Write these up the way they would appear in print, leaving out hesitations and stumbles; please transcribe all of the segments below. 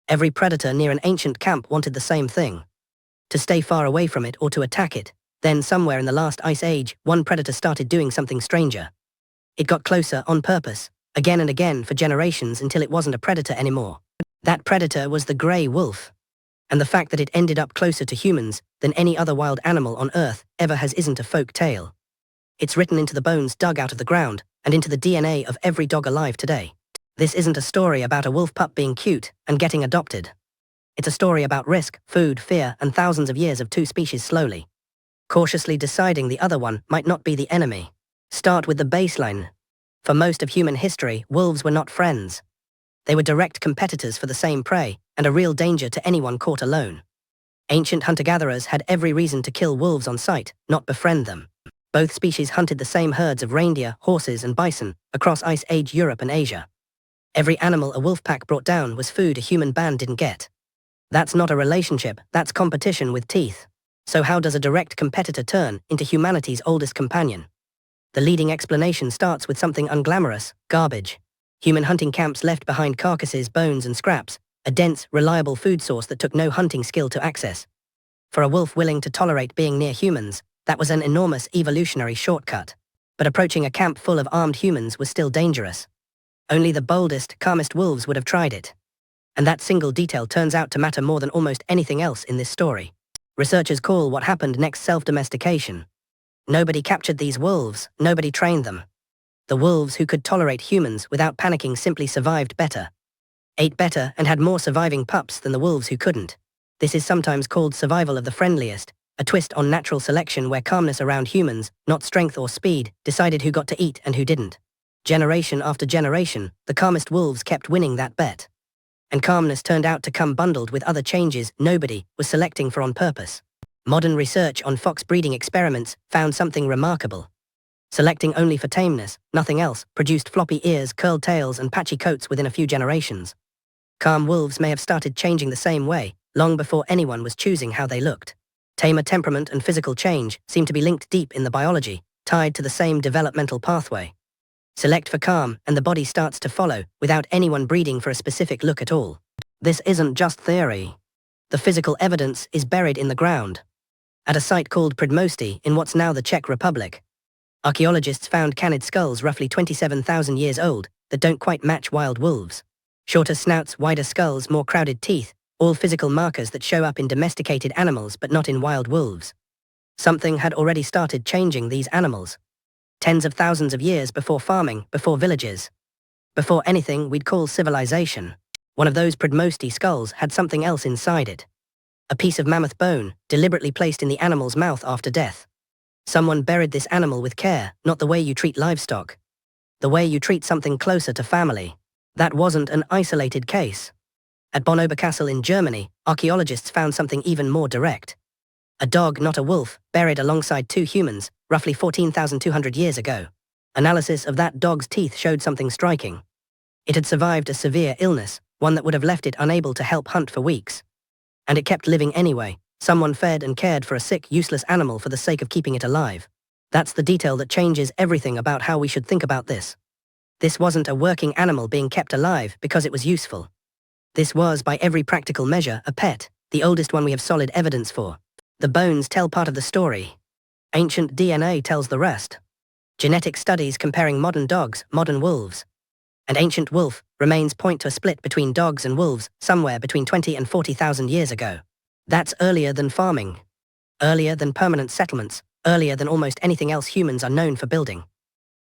Every predator near an ancient camp wanted the same thing: to stay far away from it or to attack it. Then somewhere in the last ice age, one predator started doing something stranger. It got closer on purpose, again and again for generations until it wasn't a predator anymore. That predator was the grey wolf. And the fact that it ended up closer to humans than any other wild animal on Earth ever has isn't a folk tale. It's written into the bones dug out of the ground and into the DNA of every dog alive today. This isn't a story about a wolf pup being cute and getting adopted. It's a story about risk, food, fear, and thousands of years of two species slowly, cautiously deciding the other one might not be the enemy. Start with the baseline. For most of human history, wolves were not friends. They were direct competitors for the same prey, and a real danger to anyone caught alone. Ancient hunter-gatherers had every reason to kill wolves on sight, not befriend them. Both species hunted the same herds of reindeer, horses, and bison across Ice Age Europe and Asia. Every animal a wolf pack brought down was food a human band didn't get. That's not a relationship, that's competition with teeth. So how does a direct competitor turn into humanity's oldest companion? The leading explanation starts with something unglamorous: garbage. Human hunting camps left behind carcasses, bones, and scraps, a dense, reliable food source that took no hunting skill to access. For a wolf willing to tolerate being near humans, that was an enormous evolutionary shortcut. But approaching a camp full of armed humans was still dangerous. Only the boldest, calmest wolves would have tried it. And that single detail turns out to matter more than almost anything else in this story. Researchers call what happened next self-domestication. Nobody captured these wolves, nobody trained them. The wolves who could tolerate humans without panicking simply survived better. Ate better and had more surviving pups than the wolves who couldn't. This is sometimes called survival of the friendliest, a twist on natural selection where calmness around humans, not strength or speed, decided who got to eat and who didn't. Generation after generation, the calmest wolves kept winning that bet. And calmness turned out to come bundled with other changes nobody was selecting for on purpose. Modern research on fox breeding experiments found something remarkable. Selecting only for tameness, nothing else, produced floppy ears, curled tails, and patchy coats within a few generations. Calm wolves may have started changing the same way, long before anyone was choosing how they looked. Tamer temperament and physical change seem to be linked deep in the biology, tied to the same developmental pathway. Select for calm, and the body starts to follow, without anyone breeding for a specific look at all. This isn't just theory. The physical evidence is buried in the ground. At a site called Predmosty in what's now the Czech Republic, archaeologists found canid skulls roughly 27,000 years old that don't quite match wild wolves. Shorter snouts, wider skulls, more crowded teeth, all physical markers that show up in domesticated animals but not in wild wolves. Something had already started changing these animals. Tens of thousands of years before farming, before villages. Before anything we'd call civilization. One of those Predmosty skulls had something else inside it. A piece of mammoth bone, deliberately placed in the animal's mouth after death. Someone buried this animal with care, not the way you treat livestock. The way you treat something closer to family. That wasn't an isolated case. At Bonn-Oberkassel in Germany, archaeologists found something even more direct. A dog, not a wolf, buried alongside two humans, roughly 14,200 years ago. Analysis of that dog's teeth showed something striking. It had survived a severe illness, one that would have left it unable to help hunt for weeks. And it kept living anyway. Someone fed and cared for a sick, useless animal for the sake of keeping it alive. That's the detail that changes everything about how we should think about this. This wasn't a working animal being kept alive because it was useful. This was, by every practical measure, a pet, the oldest one we have solid evidence for. The bones tell part of the story. Ancient DNA tells the rest. Genetic studies comparing modern dogs, modern wolves. And ancient wolf remains point to a split between dogs and wolves somewhere between 20 and 40,000 years ago. That's earlier than farming. Earlier than permanent settlements, earlier than almost anything else humans are known for building.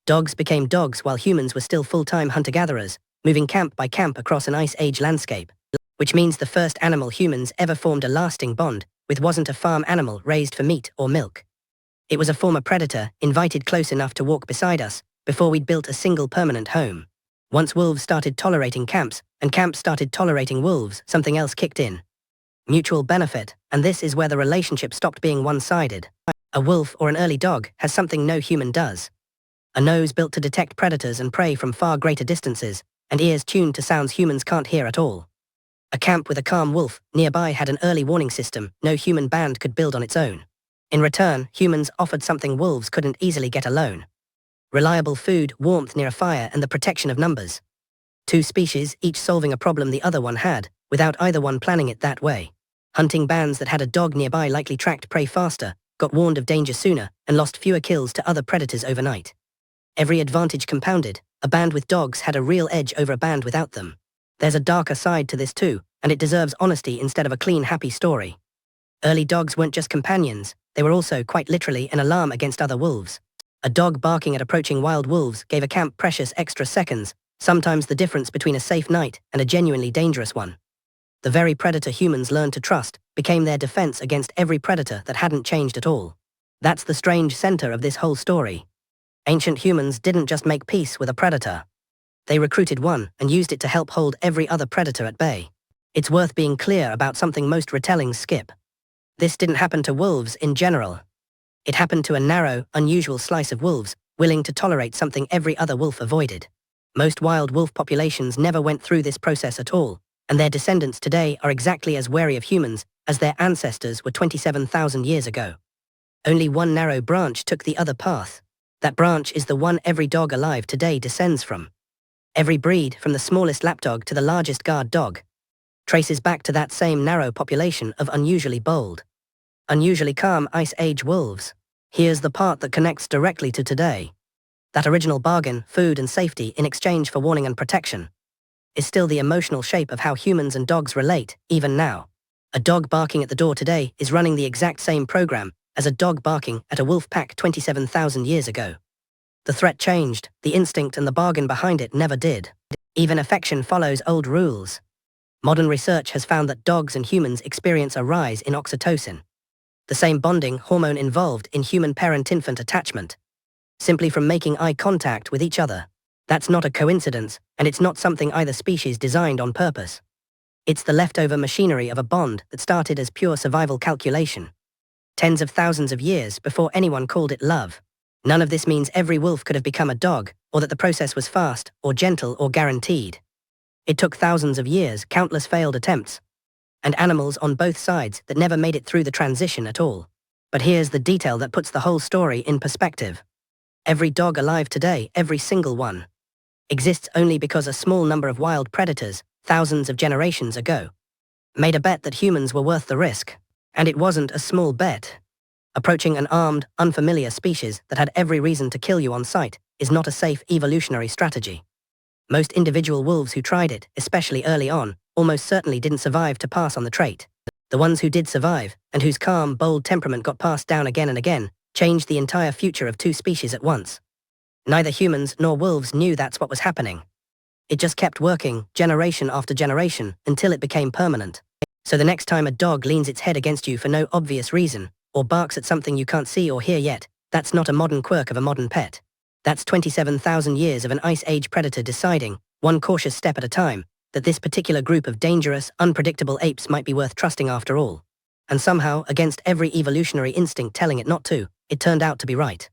Dogs became dogs while humans were still full-time hunter-gatherers, moving camp by camp across an ice age landscape. Which means the first animal humans ever formed a lasting bond with wasn't a farm animal raised for meat or milk. It was a former predator, invited close enough to walk beside us, before we'd built a single permanent home. Once wolves started tolerating camps, and camps started tolerating wolves, something else kicked in. Mutual benefit, and this is where the relationship stopped being one-sided. A wolf or an early dog has something no human does. A nose built to detect predators and prey from far greater distances, and ears tuned to sounds humans can't hear at all. A camp with a calm wolf nearby had an early warning system no human band could build on its own. In return, humans offered something wolves couldn't easily get alone. Reliable food, warmth near a fire, and the protection of numbers. Two species, each solving a problem the other one had, without either one planning it that way. Hunting bands that had a dog nearby likely tracked prey faster, got warned of danger sooner, and lost fewer kills to other predators overnight. Every advantage compounded, a band with dogs had a real edge over a band without them. There's a darker side to this too, and it deserves honesty instead of a clean, happy story. Early dogs weren't just companions, they were also, quite literally, an alarm against other wolves. A dog barking at approaching wild wolves gave a camp precious extra seconds, sometimes the difference between a safe night and a genuinely dangerous one. The very predator humans learned to trust became their defense against every predator that hadn't changed at all. That's the strange center of this whole story. Ancient humans didn't just make peace with a predator. They recruited one and used it to help hold every other predator at bay. It's worth being clear about something most retellings skip. This didn't happen to wolves in general. It happened to a narrow, unusual slice of wolves, willing to tolerate something every other wolf avoided. Most wild wolf populations never went through this process at all, and their descendants today are exactly as wary of humans as their ancestors were 27,000 years ago. Only one narrow branch took the other path. That branch is the one every dog alive today descends from. Every breed, from the smallest lapdog to the largest guard dog, traces back to that same narrow population of unusually bold, unusually calm Ice Age wolves. Here's the part that connects directly to today. That original bargain, food and safety in exchange for warning and protection, is still the emotional shape of how humans and dogs relate, even now. A dog barking at the door today is running the exact same program as a dog barking at a wolf pack 27,000 years ago. The threat changed, the instinct and the bargain behind it never did. Even affection follows old rules. Modern research has found that dogs and humans experience a rise in oxytocin, the same bonding hormone involved in human parent-infant attachment, simply from making eye contact with each other. That's not a coincidence, and it's not something either species designed on purpose. It's the leftover machinery of a bond that started as pure survival calculation, tens of thousands of years before anyone called it love. None of this means every wolf could have become a dog, or that the process was fast, or gentle, or guaranteed. It took thousands of years, countless failed attempts, and animals on both sides that never made it through the transition at all. But here's the detail that puts the whole story in perspective. Every dog alive today, every single one, exists only because a small number of wild predators, thousands of generations ago, made a bet that humans were worth the risk. And it wasn't a small bet. Approaching an armed, unfamiliar species that had every reason to kill you on sight is not a safe evolutionary strategy. Most individual wolves who tried it, especially early on, almost certainly didn't survive to pass on the trait. The ones who did survive, and whose calm, bold temperament got passed down again and again, changed the entire future of two species at once. Neither humans nor wolves knew that's what was happening. It just kept working, generation after generation, until it became permanent. So the next time a dog leans its head against you for no obvious reason, or barks at something you can't see or hear yet, that's not a modern quirk of a modern pet. That's 27,000 years of an Ice Age predator deciding, one cautious step at a time, that this particular group of dangerous, unpredictable apes might be worth trusting after all. And somehow, against every evolutionary instinct telling it not to, it turned out to be right.